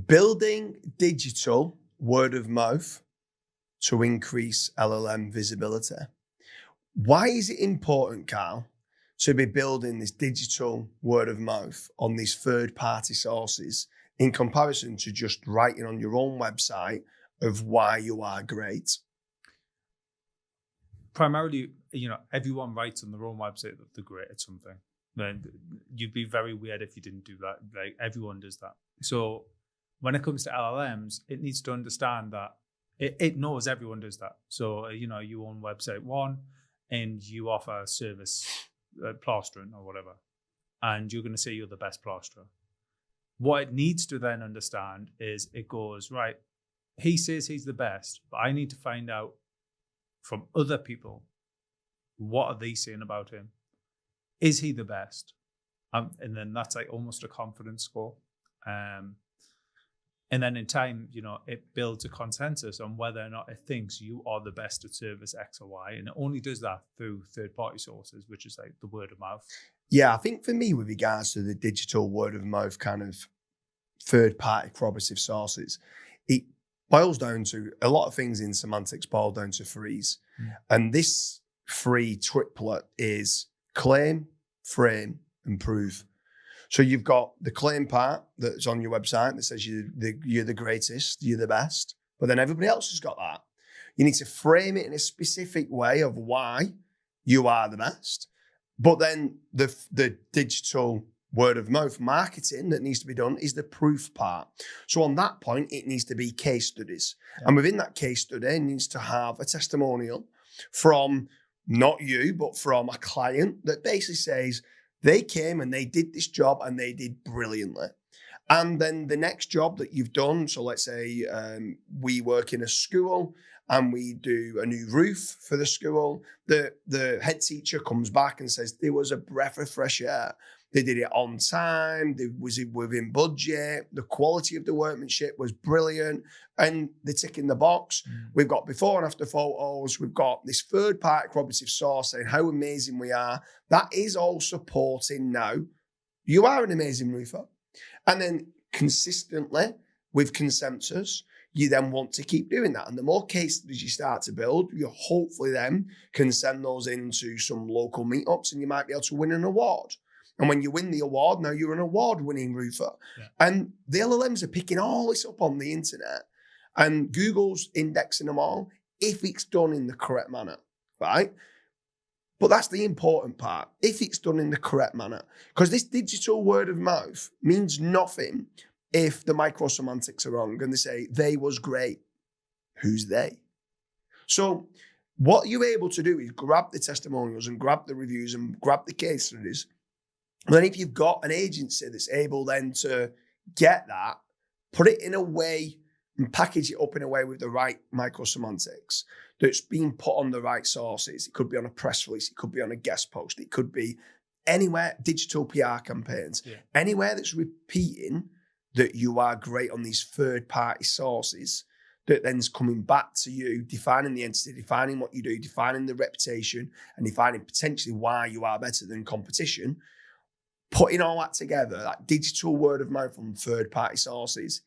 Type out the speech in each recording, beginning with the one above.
Building digital word of mouth to increase LLM visibility. Why is it important, Karl, to be building this digital word of mouth on these third-party sources in comparison to just writing on your own website of why you are great? Primarily, everyone writes on their own website that they're great at something. Then you'd be very weird if you didn't do that. Like, everyone does that. So when it comes to LLMs, it needs to understand that it knows everyone does that. So, you own website one and you offer a service, plastering or whatever, and you're going to say you're the best plasterer. What it needs to then understand is it goes, right, he says he's the best, but I need to find out from other people, what are they saying about him? Is he the best? And then that's like almost a confidence score. And then in time, it builds a consensus on whether or not it thinks you are the best at service X or Y. And it only does that through third-party sources, which is like the word of mouth. Yeah, I think for me, with regards to the digital word of mouth kind of third-party corroborative sources, it boils down to a lot of things in semantics boil down to threes. And this three triplet is claim, frame, and prove. So you've got the claim part that's on your website that says you're the greatest, you're the best, but then everybody else has got that. You need to frame it in a specific way of why you are the best. But then the digital word of mouth marketing that needs to be done is the proof part. So on that point, it needs to be case studies. Yeah. And within that case study, it needs to have a testimonial from not you, but from a client that basically says, they came and they did this job and they did brilliantly. And then the next job that you've done, so let's say we work in a school and we do a new roof for the school, the head teacher comes back and says, there was a breath of fresh air. They did it on time, they was within budget, the quality of the workmanship was brilliant, and they're ticking the box. We've got before and after photos, we've got this third-party corroborative source saying how amazing we are. That is all supporting now. You are an amazing roofer. And then consistently with consensus, you then want to keep doing that. And the more case studies you start to build, you hopefully then can send those into some local meetups and you might be able to win an award. And when you win the award, now you're an award-winning roofer. Yeah. And the LLMs are picking all this up on the internet and Google's indexing them all if it's done in the correct manner, right? But that's the important part, if it's done in the correct manner. Because this digital word of mouth means nothing if the micro-semantics are wrong and they say, they was great. Who's they? So what you're able to do is grab the testimonials and grab the reviews and grab the case studies. And then if you've got an agency that's able then to get that, put it in a way and package it up in a way with the right micro-semantics that's being put on the right sources. It could be on a press release. It could be on a guest post. It could be anywhere, digital PR campaigns, anywhere that's repeating that you are great on these third-party sources that then's coming back to you, defining the entity, defining what you do, defining the reputation, and defining potentially why you are better than competition. Putting all that together, that digital word of mouth from third-party sources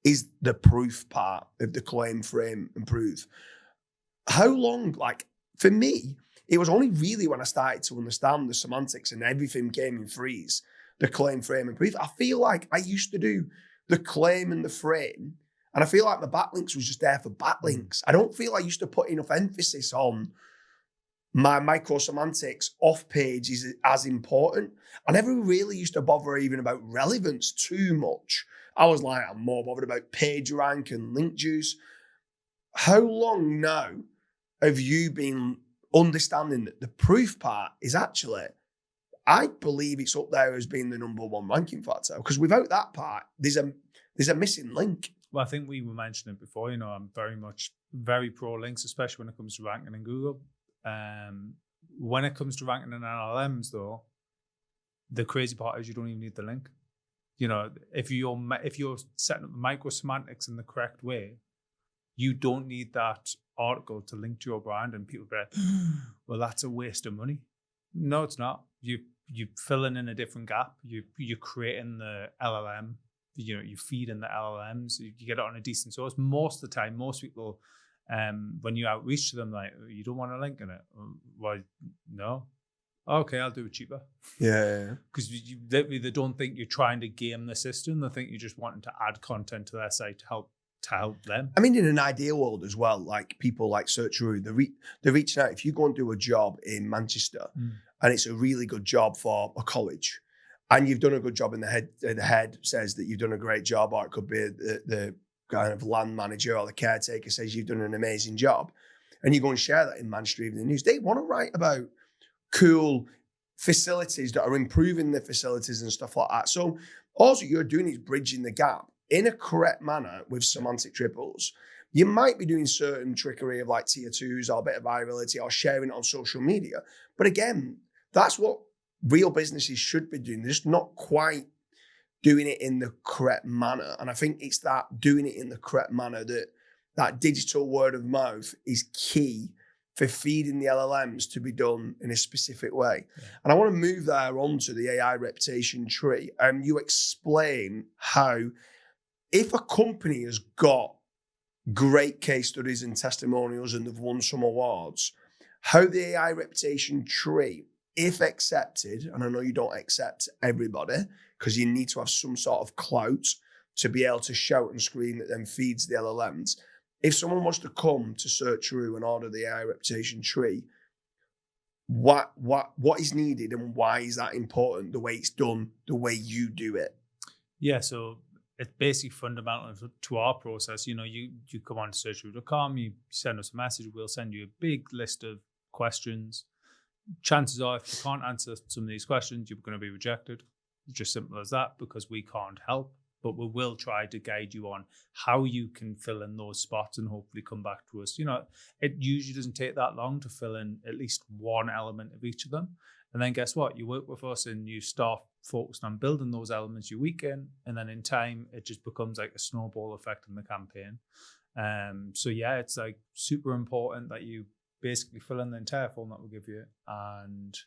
is the proof part of the claim, frame, and prove. How long, for me, it was only really when I started to understand the semantics and everything came in threes, the claim, frame, and proof. I feel like I used to do the claim and the frame, and I feel like the backlinks was just there for backlinks. I don't feel I used to put enough emphasis on my micro-semantics off page is as important. I never really used to bother even about relevance too much. I was like, I'm more bothered about page rank and link juice. How long now have you been understanding that the proof part is actually, I believe it's up there as being the number one ranking factor, because without that part, there's a missing link. Well, I think we were mentioning it before, I'm very pro links, especially when it comes to ranking in Google. When it comes to ranking in LLMs, though, the crazy part is you don't even need the link. If you're setting up the micro-semantics in the correct way, you don't need that article to link to your brand, and people be like, well, that's a waste of money. No, it's not. You're filling in a different gap. You're creating the LLM you feed in the LLMs, you get it on a decent source. Most of the time, most people, when you outreach to them, like, you don't want a link in it. Why? No. Okay, I'll do it cheaper. Yeah. Because they don't think you're trying to game the system. They think you're just wanting to add content to their site to help them. I mean, in an ideal world as well, like people like Searcheroo, they're reaching out. If you go and do a job in Manchester and it's a really good job for a college and you've done a good job, and the head says that you've done a great job, or it could be the kind of land manager or the caretaker says you've done an amazing job, and you go and share that in Manchester Evening News, they want to write about cool facilities that are improving the facilities and stuff like that. So all you're doing is bridging the gap in a correct manner with semantic triples. You might be doing certain trickery of like tier 2s or a bit of virality or sharing it on social media. But again, that's what real businesses should be doing. They're just not quite doing it in the correct manner. And I think it's that doing it in the correct manner that digital word of mouth is key for feeding the LLMs to be done in a specific way. Yeah. And I want to move there onto the AI reputation tree. You explain how, if a company has got great case studies and testimonials and they've won some awards, how the AI reputation tree, if accepted, and I know you don't accept everybody because you need to have some sort of clout to be able to shout and scream that then feeds the LLMs. If someone wants to come to Searcheroo and order the AI reputation tree, what is needed and why is that important, the way it's done, the way you do it? Yeah, so it's basically fundamental to our process. You come on to searcheroo.com, you send us a message, we'll send you a big list of questions. Chances are, if you can't answer some of these questions, you're going to be rejected. It's just simple as that, because we can't help. But we will try to guide you on how you can fill in those spots and hopefully come back to us. It usually doesn't take that long to fill in at least one element of each of them. And then guess what? You work with us and you start focused on building those elements your week in. And then in time, it just becomes like a snowball effect in the campaign. So yeah, it's like super important that you basically fill in the entire form that we'll give you. And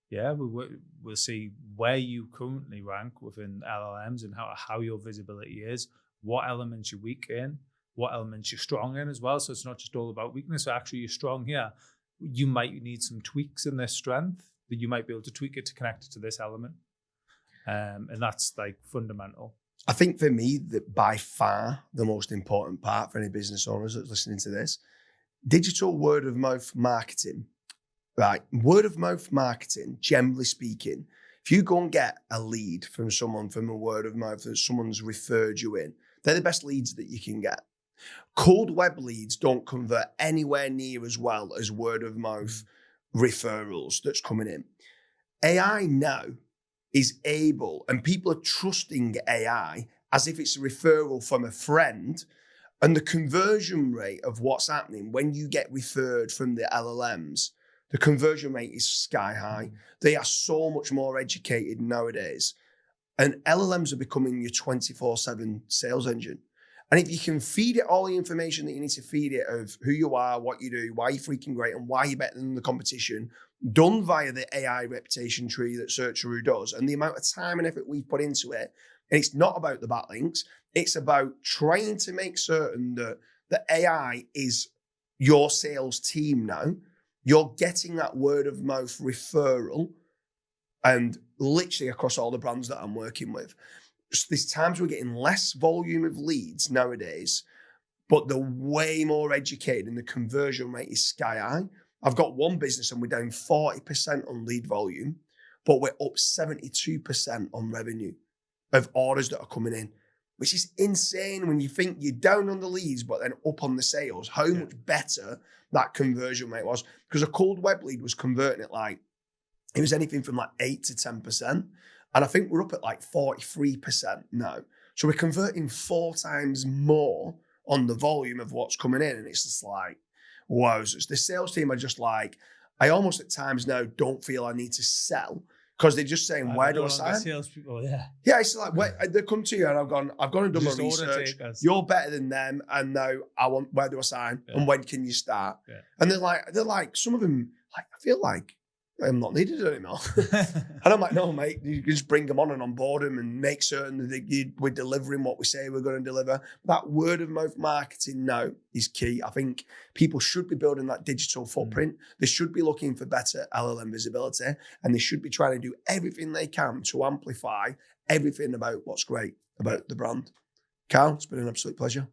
yeah, we'll see where you currently rank within LLMs and how your visibility is, what elements you're weak in, what elements you're strong in as well. So it's not just all about weakness. Actually, you're strong here. You might need some tweaks in this strength that you might be able to tweak it to connect it to this element. And that's like fundamental. I think for me, that by far the most important part for any business owners that's listening to this, digital word of mouth marketing. Right, word of mouth marketing, generally speaking, if you go and get a lead from someone from a word of mouth that someone's referred you in, they're the best leads that you can get. Cold web leads don't convert anywhere near as well as word of mouth referrals that's coming in. AI now is able, and people are trusting AI as if it's a referral from a friend, and the conversion rate of what's happening when you get referred from the LLMs, the conversion rate is sky high. They are so much more educated nowadays. And LLMs are becoming your 24/7 sales engine. And if you can feed it all the information that you need to feed it of who you are, what you do, why you're freaking great, and why you're better than the competition, done via the AI reputation tree that Searcheroo does, and the amount of time and effort we put into it, and it's not about the backlinks, it's about trying to make certain that the AI is your sales team now. You're getting that word of mouth referral, and literally across all the brands that I'm working with. There's times we're getting less volume of leads nowadays, but they're way more educated and the conversion rate is sky high. I've got one business and we're down 40% on lead volume, but we're up 72% on revenue of orders that are coming in, which is insane when you think you're down on the leads, but then up on the sales, how much better that conversion rate was. Because a cold web lead was converting at it was anything from 8 to 10%. And I think we're up at 43% now. So we're converting 4 times more on the volume of what's coming in. And it's just wow. So the sales team are just I almost at times now don't feel I need to sell because they're just saying, where do I sign? Salespeople, yeah. Yeah, it's they come to you and I've gone and done my research. You're better than them. And now where do I sign? Yeah. And when can you start? Yeah. And they're like, some of them, I feel like I'm not needed anymore. And I'm like, no, mate, you can just bring them on and onboard them and make certain that we're delivering what we say we're going to deliver. That word of mouth marketing now is key. I think people should be building that digital footprint. They should be looking for better LLM visibility, and they should be trying to do everything they can to amplify everything about what's great about the brand. Karl, it's been an absolute pleasure.